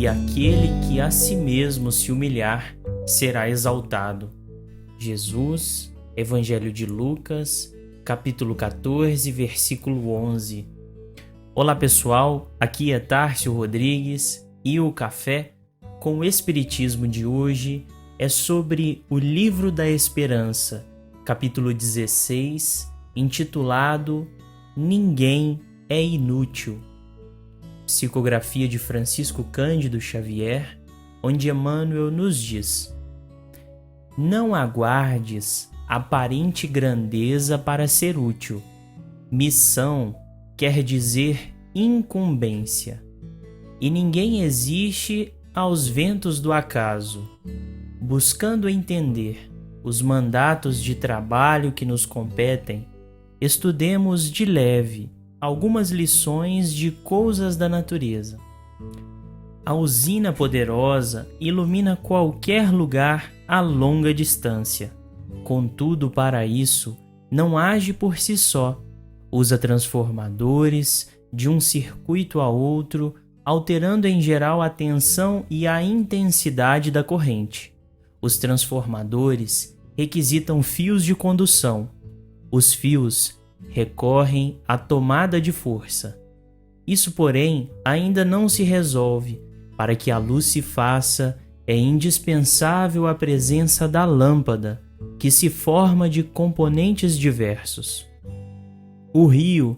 e aquele que a si mesmo se humilhar será exaltado. Jesus, Evangelho de Lucas, capítulo 14, versículo 11. Olá pessoal, aqui é Tárcio Rodrigues e o Café com o Espiritismo de hoje é sobre o Livro da Esperança, capítulo 16, intitulado Ninguém é Inútil. Psicografia de Francisco Cândido Xavier, onde Emmanuel nos diz: não aguardes aparente grandeza para ser útil. Missão quer dizer incumbência. E ninguém existe aos ventos do acaso. Buscando entender os mandatos de trabalho que nos competem, estudemos de leve algumas lições de coisas da natureza. A usina poderosa ilumina qualquer lugar a longa distância. Contudo, para isso, não age por si só. Usa transformadores de um circuito a outro, alterando em geral a tensão e a intensidade da corrente. Os transformadores requisitam fios de condução. Os fios recorrem à tomada de força. Isso, porém, ainda não se resolve. Para que a luz se faça, é indispensável a presença da lâmpada, que se forma de componentes diversos. O rio,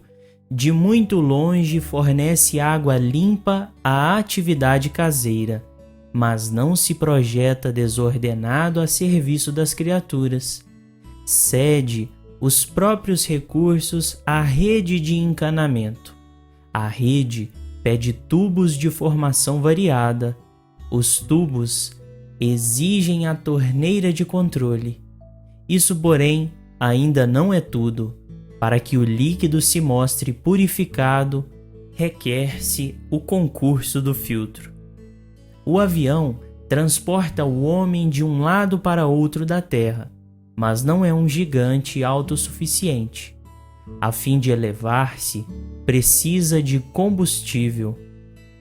de muito longe, fornece água limpa à atividade caseira, mas não se projeta desordenado a serviço das criaturas. Cede os próprios recursos à rede de encanamento. A rede pede tubos de formação variada. Os tubos exigem a torneira de controle. Isso, porém, ainda não é tudo. Para que o líquido se mostre purificado, requer-se o concurso do filtro. O avião transporta o homem de um lado para outro da Terra, mas não é um gigante autossuficiente. A fim de elevar-se, precisa de combustível.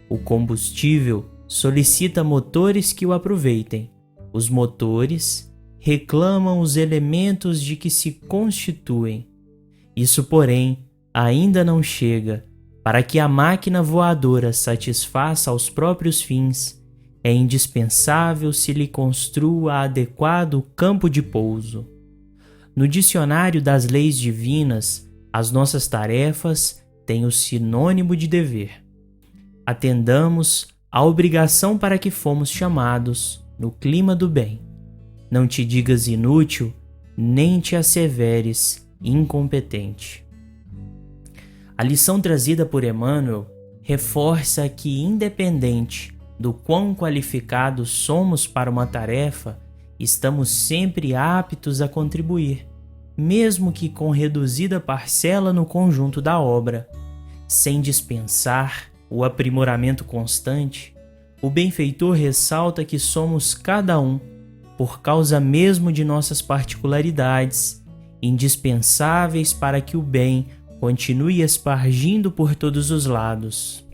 O combustível solicita motores que o aproveitem. Os motores reclamam os elementos de que se constituem. Isso, porém, ainda não chega. Para que a máquina voadora satisfaça aos próprios fins, é indispensável se lhe construa adequado campo de pouso. No dicionário das leis divinas, as nossas tarefas têm o sinônimo de dever. Atendamos à obrigação para que fomos chamados no clima do bem. Não te digas inútil, nem te asseveres incompetente. A lição trazida por Emmanuel reforça que, independente do quão qualificados somos para uma tarefa, estamos sempre aptos a contribuir, mesmo que com reduzida parcela no conjunto da obra. Sem dispensar o aprimoramento constante, o benfeitor ressalta que somos cada um, por causa mesmo de nossas particularidades, indispensáveis para que o bem continue espargindo por todos os lados.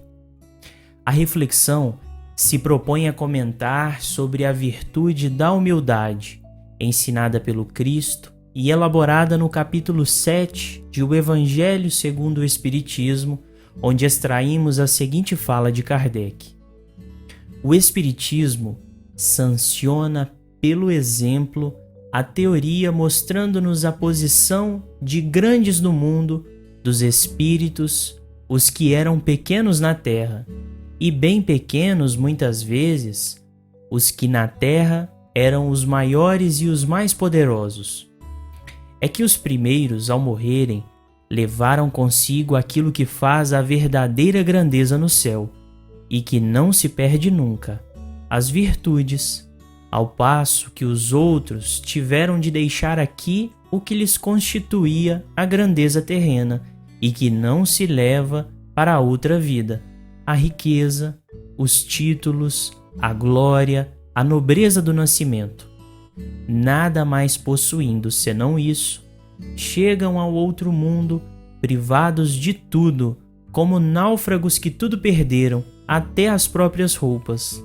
A reflexão se propõe a comentar sobre a virtude da humildade, ensinada pelo Cristo e elaborada no capítulo 7 de O Evangelho segundo o Espiritismo, onde extraímos a seguinte fala de Kardec: o Espiritismo sanciona pelo exemplo a teoria mostrando-nos a posição de grandes no mundo dos espíritos, os que eram pequenos na terra, e bem pequenos muitas vezes, os que na terra eram os maiores e os mais poderosos. É que os primeiros, ao morrerem, levaram consigo aquilo que faz a verdadeira grandeza no céu, e que não se perde nunca, as virtudes, ao passo que os outros tiveram de deixar aqui o que lhes constituía a grandeza terrena e que não se leva para a outra vida: a riqueza, os títulos, a glória, a nobreza do nascimento. Nada mais possuindo senão isso, chegam ao outro mundo privados de tudo, como náufragos que tudo perderam, até as próprias roupas.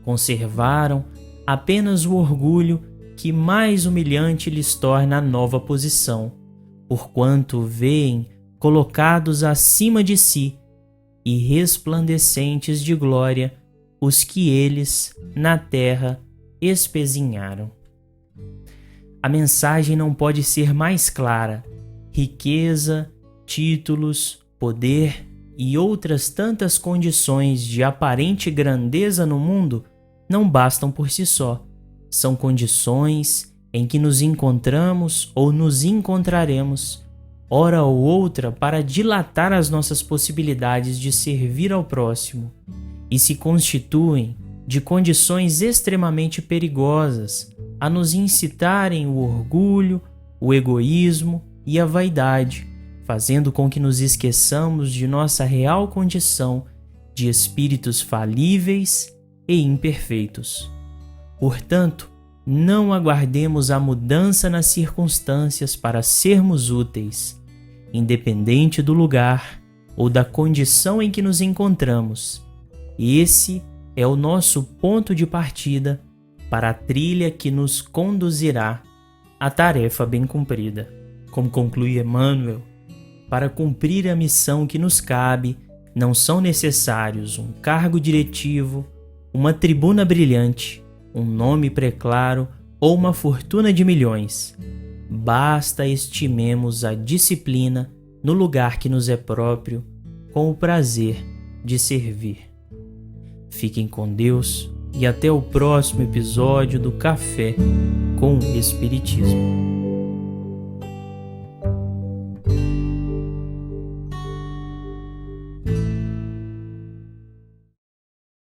Conservaram apenas o orgulho que mais humilhante lhes torna a nova posição, porquanto veem colocados acima de si e resplandecentes de glória os que eles na terra espezinharam. A mensagem não pode ser mais clara. Riqueza, títulos, poder e outras tantas condições de aparente grandeza no mundo não bastam por si só. São condições em que nos encontramos ou nos encontraremos, hora ou outra, para dilatar as nossas possibilidades de servir ao próximo, e se constituem de condições extremamente perigosas a nos incitarem o orgulho, o egoísmo e a vaidade, fazendo com que nos esqueçamos de nossa real condição de espíritos falíveis e imperfeitos. Portanto, não aguardemos a mudança nas circunstâncias para sermos úteis, independente do lugar ou da condição em que nos encontramos. Esse é o nosso ponto de partida para a trilha que nos conduzirá à tarefa bem cumprida. Como conclui Emmanuel, para cumprir a missão que nos cabe, não são necessários um cargo diretivo, uma tribuna brilhante, um nome preclaro ou uma fortuna de milhões. Basta estimemos a disciplina no lugar que nos é próprio, com o prazer de servir. Fiquem com Deus e até o próximo episódio do Café com o Espiritismo.